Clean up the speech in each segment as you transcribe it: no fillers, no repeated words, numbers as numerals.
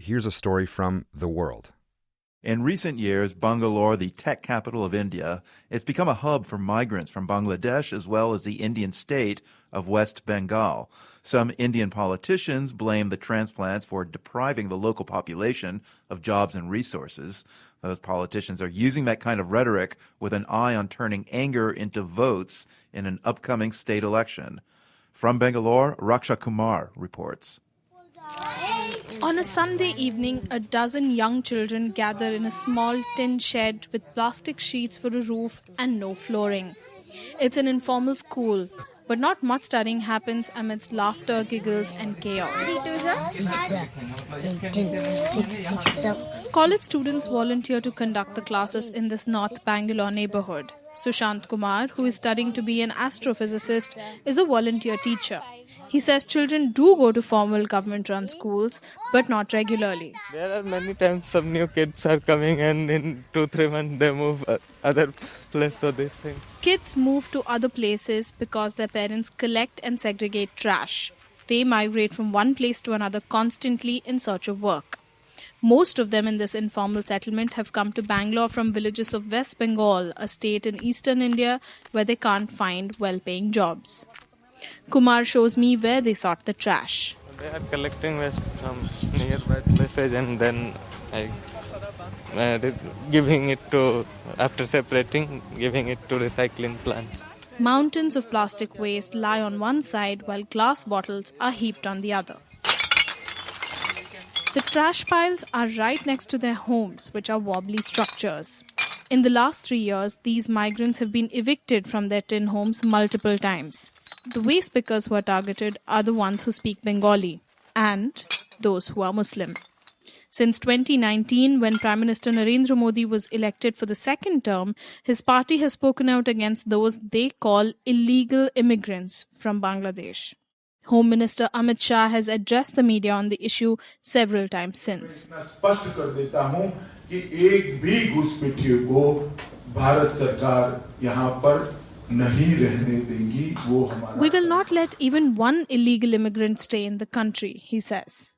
here's a story from The World. In recent years, Bangalore, the tech capital of India, it's become a hub for migrants from Bangladesh as well as the Indian state of West Bengal. Some Indian politicians blame the transplants for depriving the local population of jobs and resources. Those politicians are using that kind of rhetoric with an eye on turning anger into votes in an upcoming state election. From Bangalore, Raksha Kumar reports. On a Sunday evening, a dozen young children gather in a small tin shed with plastic sheets for a roof and no flooring. It's an informal school, but not much studying happens amidst laughter, giggles and chaos. College students volunteer to conduct the classes in this North Bangalore neighborhood. Sushant Kumar, who is studying to be an astrophysicist, is a volunteer teacher. He says children do go to formal government-run schools, but not regularly. There are many times some new kids are coming and in 2-3 months they move other places, so these things. Kids move to other places because their parents collect and segregate trash. They migrate from one place to another constantly in search of work. Most of them in this informal settlement have come to Bangalore from villages of West Bengal, a state in eastern India where they can't find well-paying jobs. Kumar shows me where they sort the trash. They are collecting waste from nearby places and then giving it to, after separating, giving it to recycling plants. Mountains of plastic waste lie on one side while glass bottles are heaped on the other. The trash piles are right next to their homes, which are wobbly structures. In the last 3 years, these migrants have been evicted from their tin homes multiple times. The waste pickers who are targeted are the ones who speak Bengali and those who are Muslim. Since 2019, when Prime Minister Narendra Modi was elected for the second term, his party has spoken out against those they call illegal immigrants from Bangladesh. Home Minister Amit Shah has addressed the media on the issue several times since. We will not let even one illegal immigrant stay in the country, he says.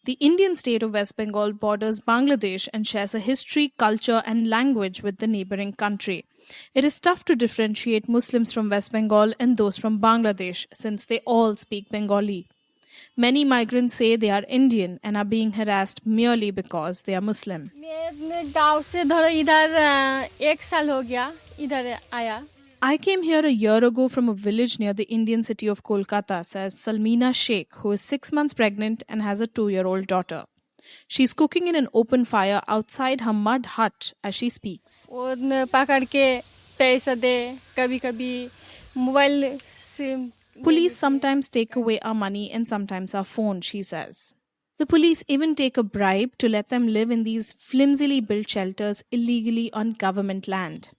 The Indian state of West Bengal borders Bangladesh and shares a history, culture and language with the neighbouring country. It is tough to differentiate Muslims from West Bengal and those from Bangladesh since they all speak Bengali. Many migrants say they are Indian and are being harassed merely because they are Muslim. I came here a year ago from a village near the Indian city of Kolkata, says Salmeena Sheikh, who is 6 months pregnant and has a 2-year-old daughter. She's cooking in an open fire outside her mud hut as she speaks. Police sometimes take away our money and sometimes our phone, she says. The police even take a bribe to let them live in these flimsily built shelters illegally on government land.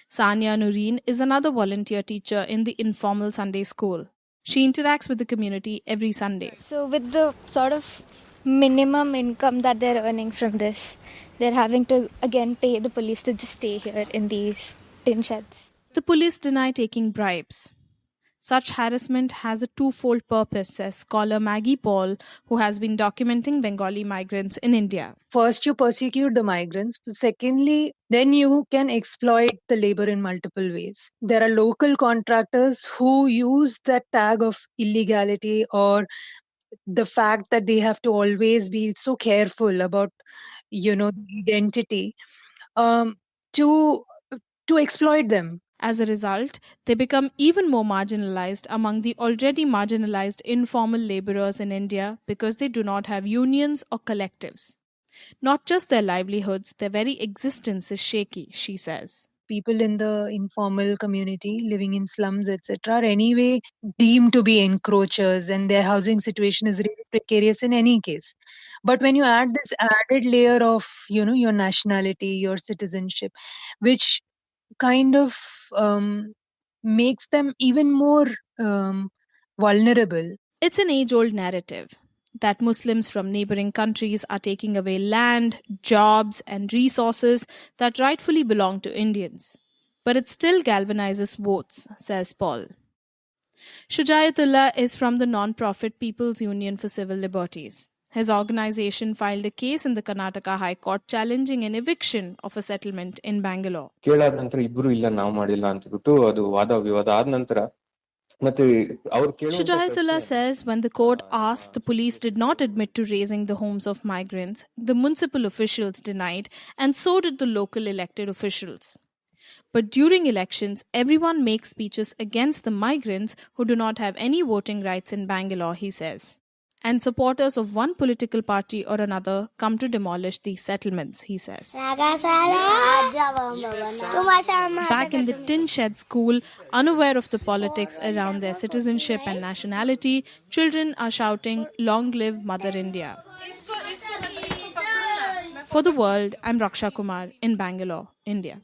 Sania Noreen is another volunteer teacher in the informal Sunday school. She interacts with the community every Sunday. So with the sort of minimum income that they're earning from this, they're having to again pay the police to just stay here in these tin sheds. The police deny taking bribes. Such harassment has a twofold purpose, says scholar Maggie Paul, who has been documenting Bengali migrants in India. First, you persecute the migrants. Secondly, then you can exploit the labor in multiple ways. There are local contractors who use that tag of illegality or the fact that they have to always be so careful about, the identity to exploit them. As a result, they become even more marginalized among the already marginalized informal laborers in India because they do not have unions or collectives. Not just their livelihoods, their very existence is shaky, she says. People in the informal community living in slums, etc., are anyway deemed to be encroachers and their housing situation is really precarious in any case. But when you add this added layer of, your nationality, your citizenship, which kind of makes them even more vulnerable. It's an age-old narrative that Muslims from neighboring countries are taking away land, jobs and resources that rightfully belong to Indians. But it still galvanizes votes, says Paul. Shujayatullah is from the non-profit People's Union for Civil Liberties. His organization filed a case in the Karnataka High Court challenging an eviction of a settlement in Bangalore. ಕೇಳಾದ ನಂತರ ಇಬ್ರು ಇಲ್ಲ ನಾವು ಮಾಡಿಲ್ಲ ಅಂದ್ಬಿಟ್ಟು ಅದು ವಾದ ವಿವಾದ ಆದ ನಂತರ ಮತ್ತೆ ಅವ್ರು Shujayatullah says when the court asked, the police did not admit to raising the homes of migrants. The municipal officials denied, and so did the local elected officials. But during elections, everyone makes speeches against the migrants who do not have any voting rights in Bangalore, he says. And supporters of one political party or another come to demolish these settlements, he says. Back in the tin shed school, unaware of the politics around their citizenship and nationality, children are shouting, "Long live Mother India." For The World, I'm Raksha Kumar in Bangalore, India.